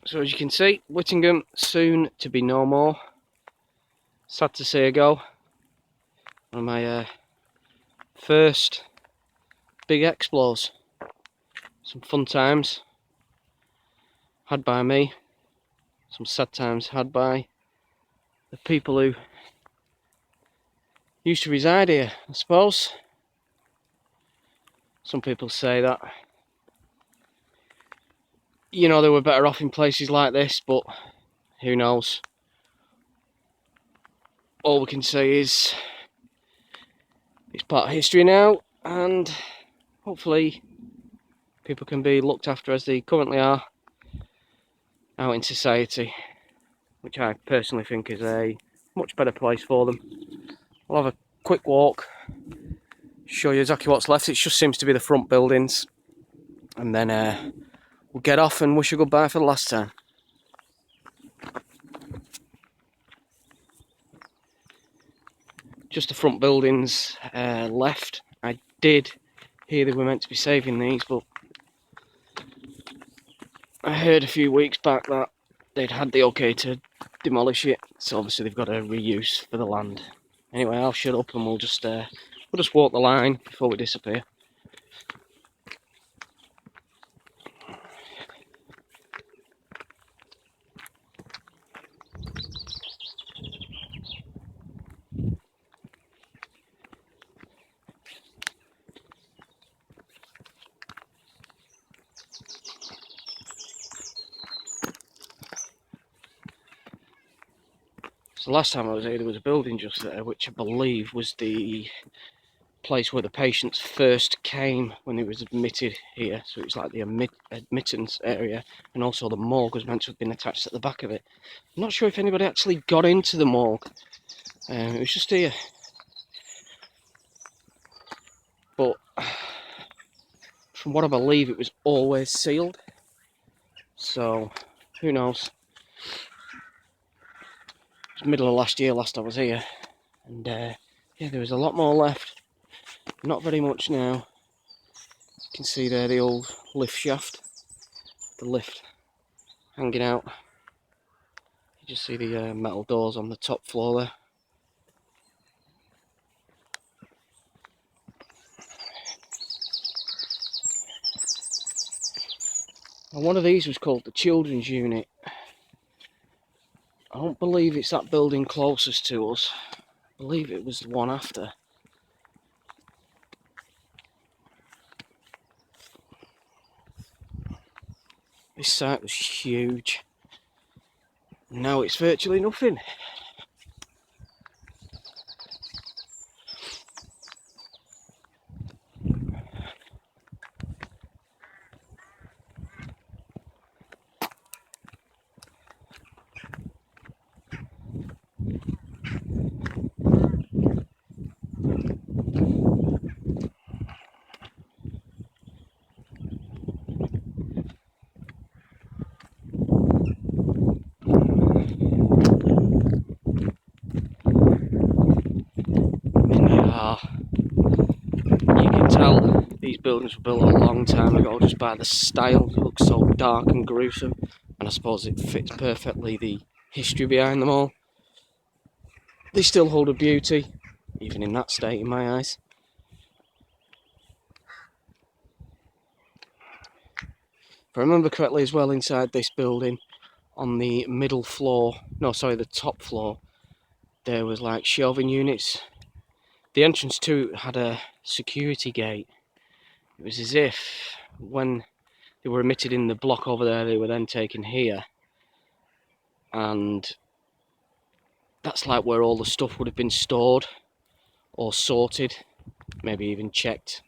So as you can see, Whittingham soon to be no more. Sad to see her go. One of my first big explores. Some fun times had by me, some sad times had by the people who used to reside here, I suppose. Some people say that, you know, they were better off in places like this, but who knows. All we can say is it's part of history now, and hopefully people can be looked after as they currently are out in society, which I personally think is a much better place for them. We'll have a quick walk, show you exactly what's left. It just seems to be the front buildings, and then we'll get off and wish you goodbye for the last time. Just the front buildings left. I did hear they were meant to be saving these, but I heard a few weeks back that they'd had the okay to demolish it, so obviously they've got a reuse for the land. Anyway, I'll shut up and we'll just walk the line before we disappear. So last time I was here, there was a building just there, which I believe was the place where the patients first came when they was admitted here. So it was like the admittance area, and also the morgue was meant to have been attached at the back of it. I'm not sure if anybody actually got into the morgue. It was just here. But from what I believe, it was always sealed. So who knows? It was middle of last year last I was here, and yeah, there was a lot more left. Not very much now. You can see there the old lift shaft, the lift hanging out. You just see the metal doors on the top floor there. And one of these was called the children's unit. I don't believe it's that building closest to us. I believe it was the one after. This site was huge. Now it's virtually nothing. You can tell these buildings were built a long time ago just by the style. It looks so dark and gruesome, and I suppose it fits perfectly the history behind them all. They still hold a beauty, even in that state in my eyes. If I remember correctly as well, inside this building, on the middle floor, no sorry, the top floor, there was like shelving units. The entrance to it had a security gate. It was as if when they were admitted in the block over there, they were then taken here, and that's like where all the stuff would have been stored or sorted, maybe even checked,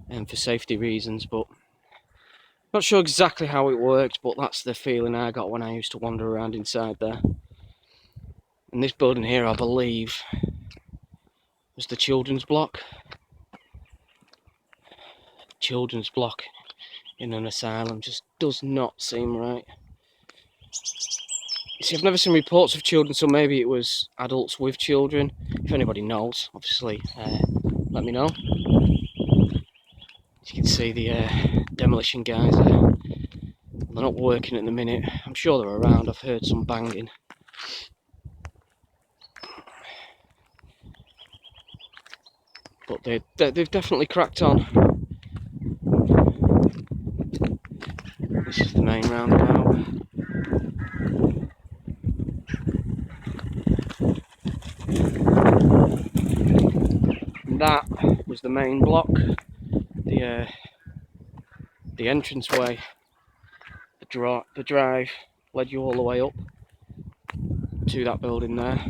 and for safety reasons. But not sure exactly how it worked, but that's the feeling I got when I used to wander around inside there. And this building here, I believe, was the children's block. Children's block in an asylum just does not seem right. You see, I've never seen reports of children, so maybe it was adults with children. If anybody knows, obviously, let me know. As you can see, the demolition guys are They're not working at the minute. I'm sure they're around. I've heard some banging. But they've definitely cracked on. This is the main roundabout. And that was the main block. The entranceway, the drive led you all the way up to that building there.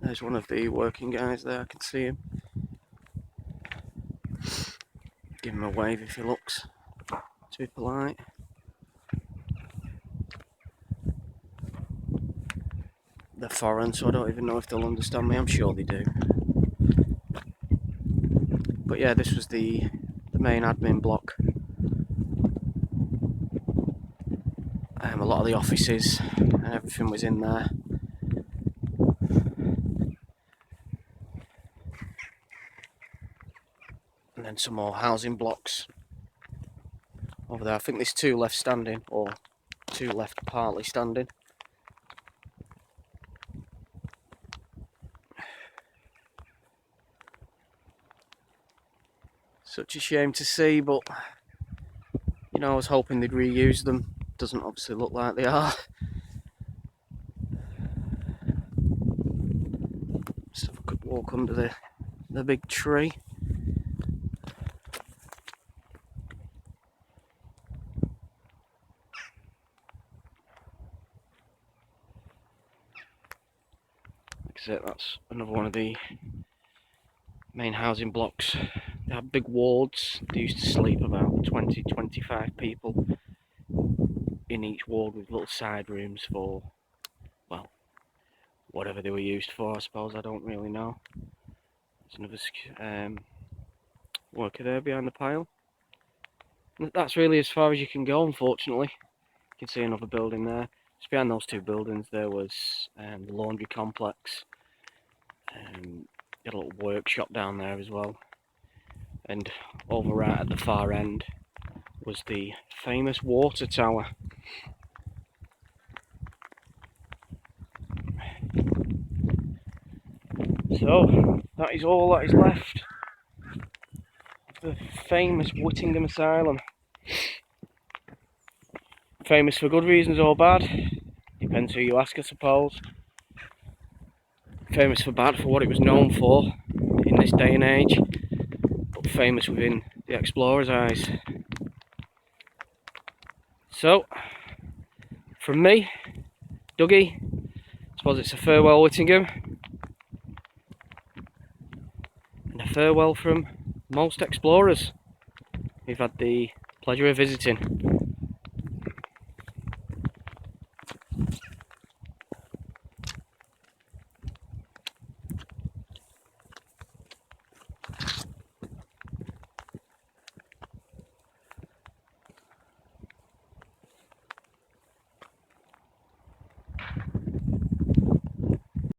There's one of the working guys there, I can see him. Give him a wave if he looks to be polite. They're foreign, so I don't even know if they'll understand me. I'm sure they do. But yeah, this was the main admin block. A lot of the offices and everything was in there. And then some more housing blocks over there. I think there's 2 left standing, or 2 left partly standing. Such a shame to see, but you know, I was hoping they'd reuse them. Doesn't obviously look like they are. So I could walk under the big tree. Like I said, that's another one of the main housing blocks. They had big wards. They used to sleep about 20-25 people in each ward, with little side rooms for, well, whatever they were used for, I suppose. I don't really know. There's another worker there behind the pile. That's really as far as you can go, unfortunately. You can see another building there. Just behind those 2 buildings there was the laundry complex. Got a little workshop down there as well. And over right at the far end was the famous water tower. So that is all that is left of the famous Whittingham Asylum. Famous for good reasons or bad, depends who you ask, I suppose. Famous for bad, for what it was known for in this day and age, but famous within the explorer's eyes. So, from me, Dougie, I suppose it's a farewell Whittingham, and a farewell from most explorers we've had the pleasure of visiting.